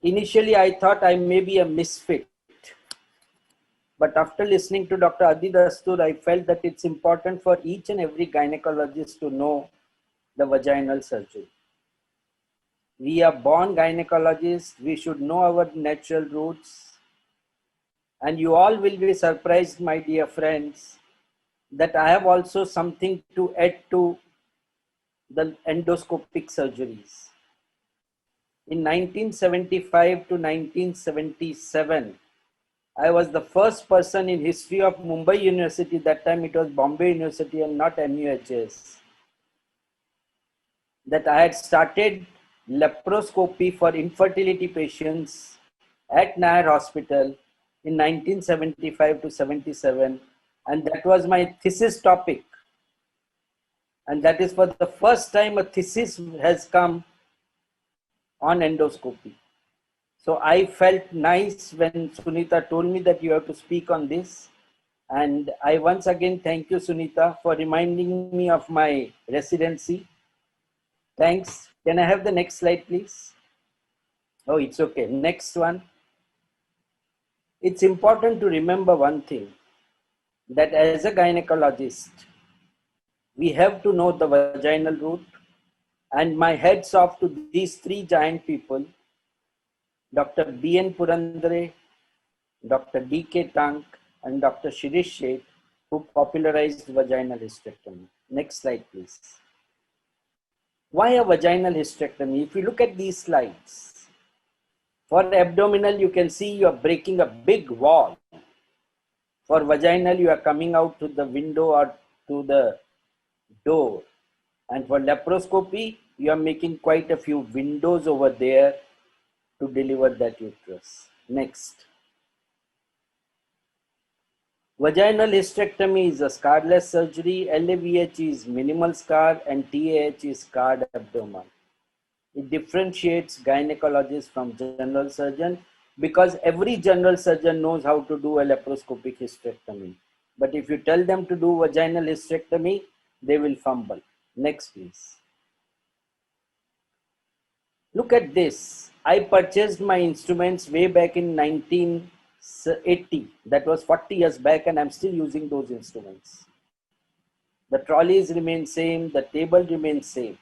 Initially, I thought I may be a misfit. But after listening to Dr. Adi Dastur, I felt that it's important for each and every gynecologist to know the vaginal surgery. We are born gynecologists. We should know our natural roots. And you all will be surprised, my dear friends, that I have also something to add to the endoscopic surgeries. In 1975 to 1977, I was the first person in history of Mumbai University, that time it was Bombay University and not MUHS, that I had started laparoscopy for infertility patients at Nair Hospital in 1975 to 77, and that was my thesis topic. And that is for the first time a thesis has come on endoscopy. So I felt nice when Sunita told me that you have to speak on this. And I once again thank you, Sunita, for reminding me of my residency. Thanks. Can I have the next slide, please? Oh, it's okay. Next one. It's important to remember one thing, that as a gynecologist, we have to know the vaginal root. And my heads off to these three giant people, Dr. B.N. Purandare, Dr. D.K. Tank, and Dr. Shirish Sheth, who popularized vaginal hysterectomy. Next slide, please. Why a vaginal hysterectomy? If you look at these slides, for abdominal, you can see you are breaking a big wall. For vaginal, you are coming out to the window or to the door. And for laparoscopy, you are making quite a few windows over there to deliver that uterus. Next. Vaginal hysterectomy is a scarless surgery. LAVH is minimal scar and TAH is scarred abdomen. It differentiates gynecologists from general surgeon because every general surgeon knows how to do a laparoscopic hysterectomy. But if you tell them to do vaginal hysterectomy, they will fumble. Next, please. Look at this. I purchased my instruments way back in 1980. That was 40 years back, and I'm still using those instruments. The trolleys remain same, the table remains same.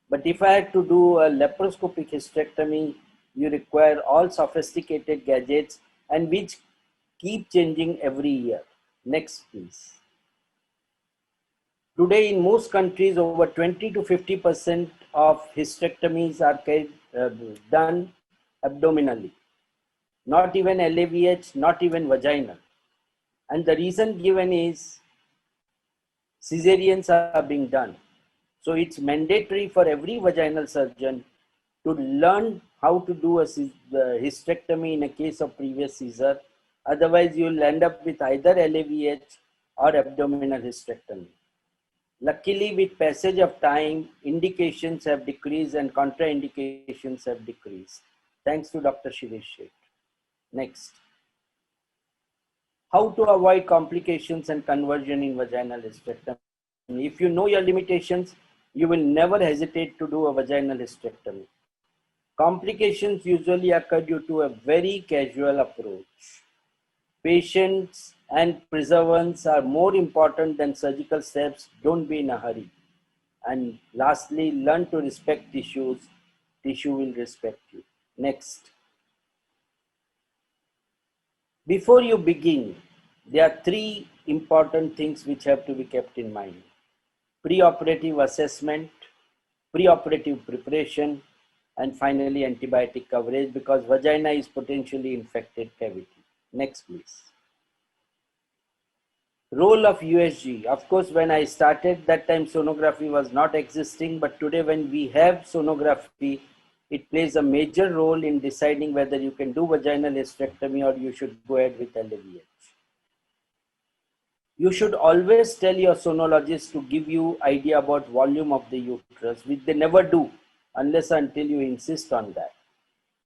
But if I had to do a laparoscopic hysterectomy, you require all sophisticated gadgets and which keep changing every year. Next, please. Today, in most countries, over 20 to 50% of hysterectomies are done abdominally. Not even LAVH, not even vaginal. And the reason given is caesareans are being done. So it's mandatory for every vaginal surgeon to learn how to do a hysterectomy in a case of previous Caesar. Otherwise, you'll end up with either LAVH or abdominal hysterectomy. Luckily, with passage of time, indications have decreased and contraindications have decreased. Thanks to Dr. Shirish Sheth. Next. How to avoid complications and conversion in vaginal hysterectomy. If you know your limitations, you will never hesitate to do a vaginal hysterectomy. Complications usually occur due to a very casual approach. Patience and perseverance are more important than surgical steps. Don't be in a hurry. And lastly, learn to respect tissues. Tissue will respect you. Next. Before you begin, there are three important things which have to be kept in mind. Preoperative assessment, preoperative preparation, and finally antibiotic coverage, because vagina is potentially infected cavity. Next, please. Role of USG. Of course, when I started, that time sonography was not existing, but today when we have sonography, it plays a major role in deciding whether you can do vaginal hysterectomy or you should go ahead with LAVH. You should always tell your sonologist to give you idea about volume of the uterus, which they never do unless until you insist on that.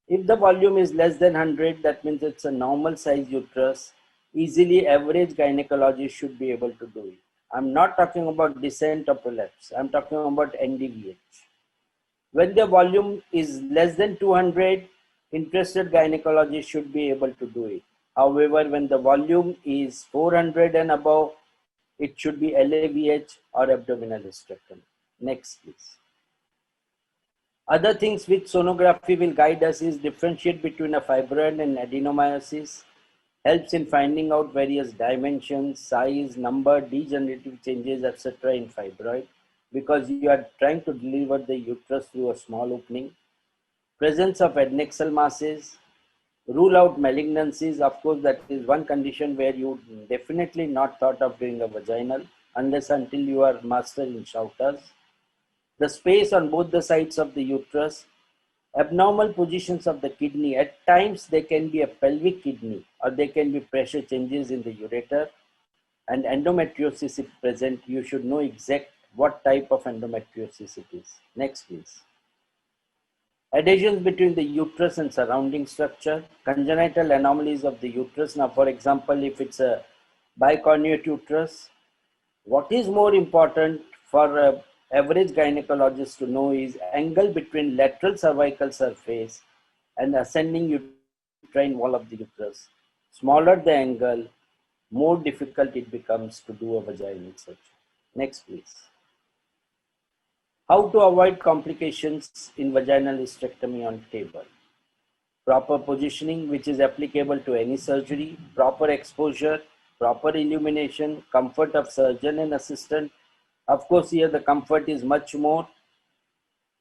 If the volume is less than 100, that means it's a normal size uterus. Easily average gynecologist should be able to do it. I'm not talking about descent or prolapse. I'm talking about NDVH. When the volume is less than 200, Interested gynecologists should be able to do it. However, when the volume is 400 and above, it should be LAVH or abdominal hysterectomy. Next, please. Other things which sonography will guide us is differentiate between a fibroid and adenomyosis, helps in finding out various dimensions, size, number, degenerative changes, etc. in fibroid, because you are trying to deliver the uterus through a small opening. Presence of adnexal masses, rule out malignancies. Of course, that is one condition where you definitely not thought of doing a vaginal unless until you are master in shouters. The space on both the sides of the uterus, abnormal positions of the kidney. At times, they can be a pelvic kidney or they can be pressure changes in the ureter. And endometriosis, if present, you should know exact what type of endometriosis it is. Next, please. Adhesions between the uterus and surrounding structure, congenital anomalies of the uterus. Now, for example, if it's a bicornuate uterus, what is more important for an average gynecologist to know is angle between lateral cervical surface and ascending uterine wall of the uterus. Smaller the angle, more difficult it becomes to do a vaginal surgery. Next, please. How to avoid complications in vaginal hysterectomy on table. Proper positioning, which is applicable to any surgery, proper exposure, proper illumination, comfort of surgeon and assistant. Of course, here the comfort is much more.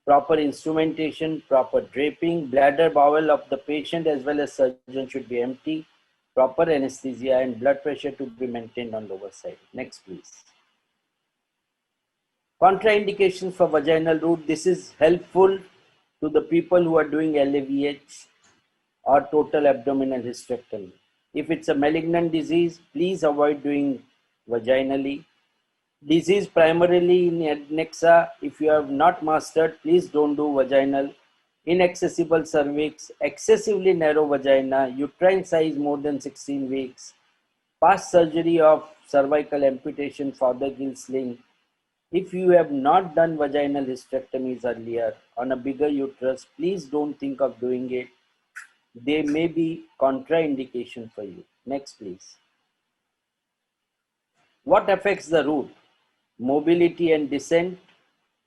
Proper instrumentation, proper draping, bladder bowel of the patient as well as surgeon should be empty. Proper anesthesia and blood pressure to be maintained on lower side. Next, please. Contraindications for vaginal route. This is helpful to the people who are doing LAVH or total abdominal hysterectomy. If it's a malignant disease, please avoid doing vaginally. Disease primarily in adnexa, if you have not mastered, please don't do vaginal. Inaccessible cervix, excessively narrow vagina, uterine size more than 16 weeks, past surgery of cervical amputation, Fothergill sling. If you have not done vaginal hysterectomies earlier on a bigger uterus, please don't think of doing it. They may be contraindication for you. Next, please. What affects the root? Mobility and descent.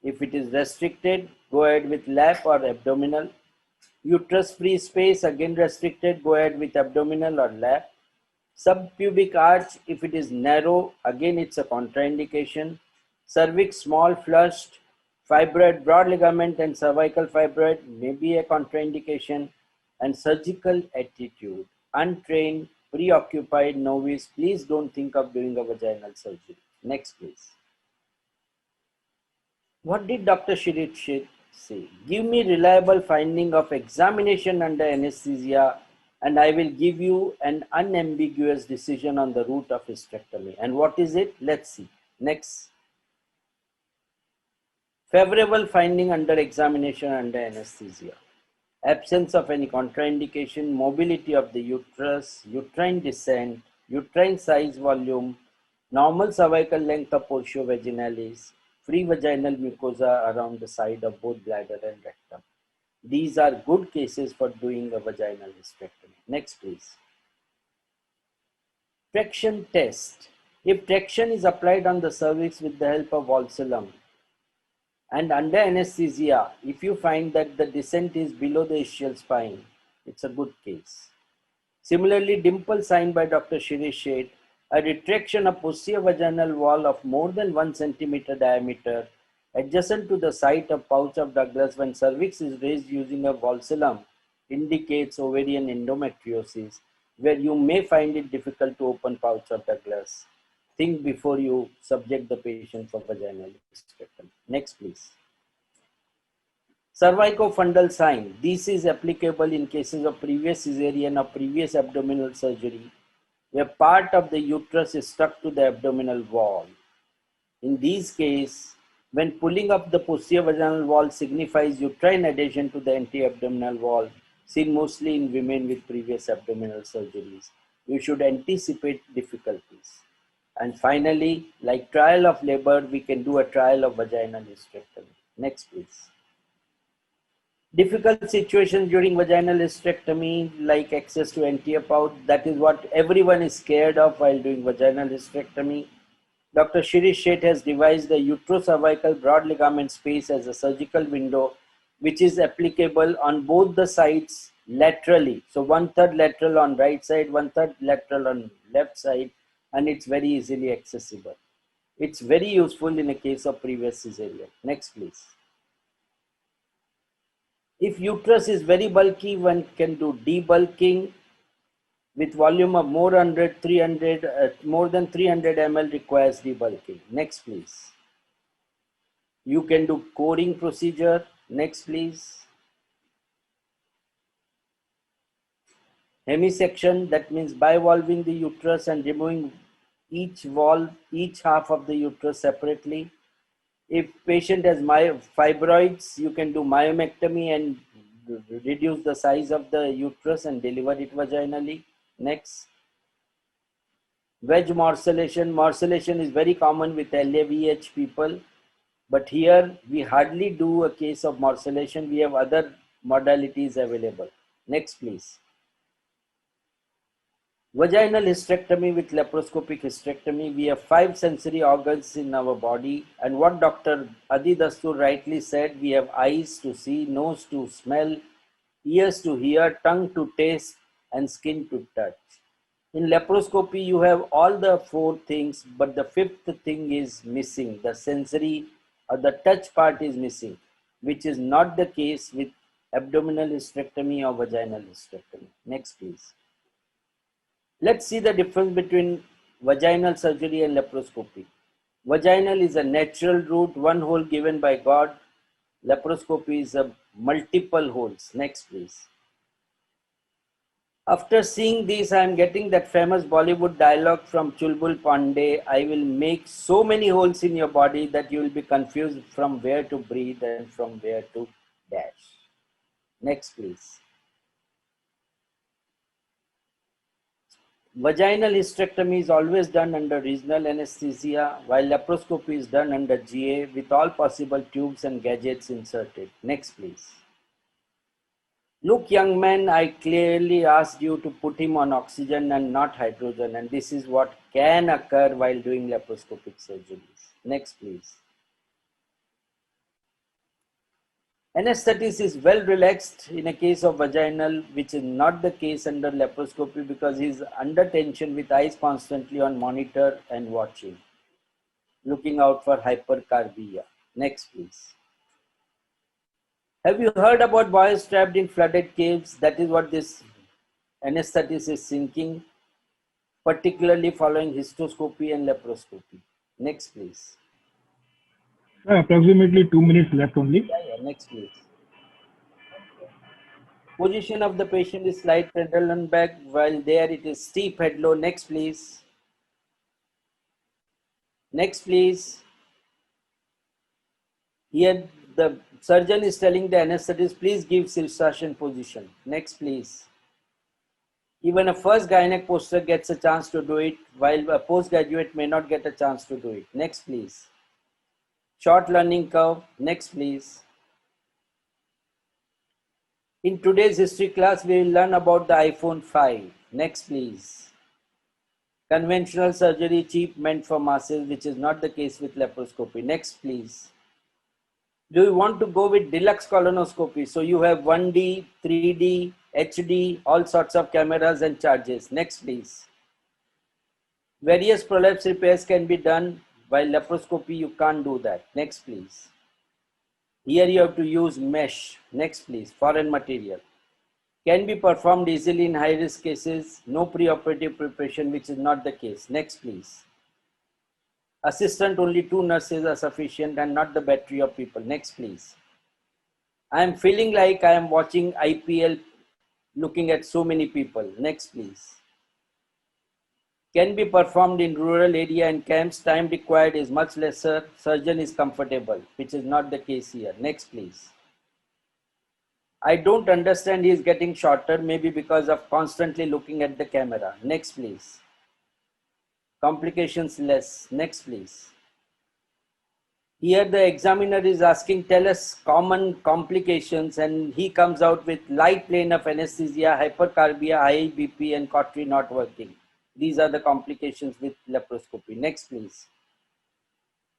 If it is restricted, go ahead with lap or abdominal. Uterus free space, again restricted, go ahead with abdominal or lap. Subpubic arch, if it is narrow, again it's a contraindication. Cervix small flushed, fibroid broad ligament and cervical fibroid may be a contraindication. And surgical attitude, untrained, preoccupied, novice, please don't think of doing a vaginal surgery. Next, please. What did Dr. Shirit say? Give me reliable finding of examination under anesthesia and I will give you an unambiguous decision on the route of hysterectomy. And what is it? Let's see. Next. Favorable finding under examination under anesthesia. Absence of any contraindication, mobility of the uterus, uterine descent, uterine size volume, normal cervical length of portio vaginalis, free vaginal mucosa around the side of both bladder and rectum. These are good cases for doing a vaginal hysterectomy. Next, please. Traction test. If traction is applied on the cervix with the help of Valsalm, and under anesthesia, if you find that the descent is below the ischial spine, it's a good case. Similarly, dimple signed by Dr. Shirish Sheth, a retraction of posterior vaginal wall of more than 1 centimeter diameter adjacent to the site of pouch of Douglas when cervix is raised using a Valsalm indicates ovarian endometriosis, where you may find it difficult to open pouch of Douglas. Think before you subject the patient for vaginal hysterectomy. Next, please. Cervicofundal sign. This is applicable in cases of previous cesarean or previous abdominal surgery, where part of the uterus is stuck to the abdominal wall. In these cases, when pulling up the posterior vaginal wall signifies uterine adhesion to the anti-abdominal wall, seen mostly in women with previous abdominal surgeries, you should anticipate difficulties. And finally, like trial of labor, we can do a trial of vaginal hysterectomy. Next, please. Difficult situations during vaginal hysterectomy, like access to antiapout, that is what everyone is scared of while doing vaginal hysterectomy. Dr. Shirish Sheth has devised the uterocervical broad ligament space as a surgical window, which is applicable on both the sides laterally. So 1/3 lateral on right side, 1/3 lateral on left side, and it's very easily accessible. It's very useful in a case of previous cesarean. Next, please. If uterus is very bulky, one can do debulking with volume of more than 300 ml requires debulking. Next, please. You can do coring procedure. Next, please. Hemisection, that means bivalving the uterus and removing each valve, each half of the uterus separately. If patient has fibroids, you can do myomectomy and reduce the size of the uterus and deliver it vaginally. Next. Wedge morcellation. Morcellation is very common with LAVH people, but here we hardly do a case of morcellation. We have other modalities available. Next, please. Vaginal hysterectomy with laparoscopic hysterectomy. We have 5 sensory organs in our body, and what Dr. Adi Dastur rightly said, we have eyes to see, nose to smell, ears to hear, tongue to taste, and skin to touch. In laparoscopy, you have all the 4 things, but the 5th thing is missing. The sensory or the touch part is missing, which is not the case with abdominal hysterectomy or vaginal hysterectomy. Next, please. Let's see the difference between vaginal surgery and laparoscopy. Vaginal is a natural route, one hole given by God. Laparoscopy is a multiple holes. Next, please. After seeing this, I am getting that famous Bollywood dialogue from Chulbul Pandey. I will make so many holes in your body that you will be confused from where to breathe and from where to dash. Next, please. Vaginal hysterectomy is always done under regional anesthesia, while laparoscopy is done under GA with all possible tubes and gadgets inserted. Next, please. Look, young man, I clearly asked you to put him on oxygen and not hydrogen, and this is what can occur while doing laparoscopic surgeries. Next, please. Anesthetic is well relaxed in a case of vaginal, which is not the case under laparoscopy because he is under tension with eyes constantly on monitor and watching, looking out for hypercarbia. Next, please. Have you heard about boys trapped in flooded caves? That is what this anesthetic is thinking, particularly following histoscopy and laparoscopy. Next, please. Approximately 2 minutes left only. Yeah, next, please. Position of the patient is slight pendulum back, while there it is steep head low. Next, please. Next, please. Here the surgeon is telling the anesthetist, please give Sirsasana position. Next, please. Even a first gynec poster gets a chance to do it, while a postgraduate may not get a chance to do it. Next, please. Short learning curve. Next, please. In today's history class, we will learn about the iPhone 5. Next, please. Conventional surgery, cheap, meant for masses, which is not the case with laparoscopy. Next, please. Do you want to go with deluxe colonoscopy? So you have 1D, 3D, HD, all sorts of cameras and charges. Next, please. Various prolapse repairs can be done, while laparoscopy, you can't do that. Next, please. Here you have to use mesh. Next, please. Foreign material. Can be performed easily in high-risk cases. No preoperative preparation, which is not the case. Next, please. Assistant, only 2 nurses are sufficient and not the battery of people. Next, please. I am feeling like I am watching IPL looking at so many people. Next, please. Can be performed in rural area and camps. Time required is much lesser. Surgeon is comfortable, which is not the case here. Next, please. I don't understand, he is getting shorter, maybe because of constantly looking at the camera. Next, please. Complications less. Next, please. Here the examiner is asking, tell us common complications, and he comes out with light plane of anesthesia, hypercarbia, high BP, and cautery not working. These are the complications with laparoscopy. Next, please.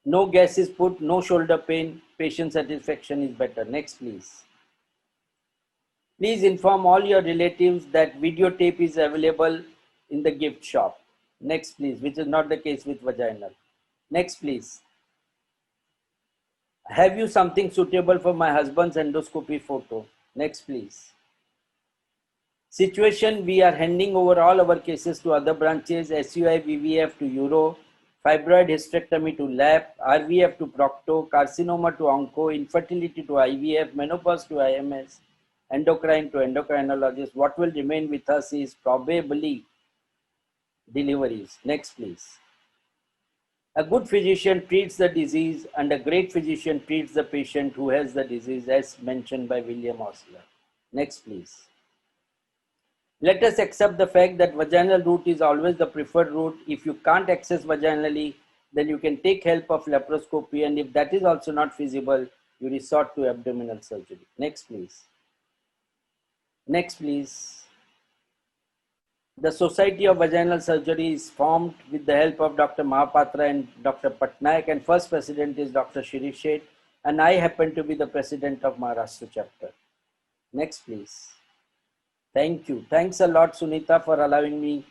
No gas is put, no shoulder pain, patient satisfaction is better. Next, please. Please inform all your relatives that videotape is available in the gift shop. Next, please, which is not the case with vaginal. Next, please. Have you something suitable for my husband's endoscopy photo? Next, please. Situation, we are handing over all our cases to other branches, SUI, VVF to Euro, fibroid hysterectomy to LAP, RVF to Procto, carcinoma to Onco, infertility to IVF, menopause to IMS, endocrine to endocrinologist. What will remain with us is probably deliveries. Next, please. A good physician treats the disease and a great physician treats the patient who has the disease, as mentioned by William Osler. Next, please. Let us accept the fact that vaginal route is always the preferred route. If you can't access vaginally, then you can take help of laparoscopy, and if that is also not feasible, you resort to abdominal surgery. Next, please. Next, please. The Society of Vaginal Surgery is formed with the help of Dr. Mahapatra and Dr. Patnaik, and first president is Dr. Shirish Sheth, and I happen to be the president of Maharashtra chapter. Next, please. Thank you. Thanks a lot, Sunita, for allowing me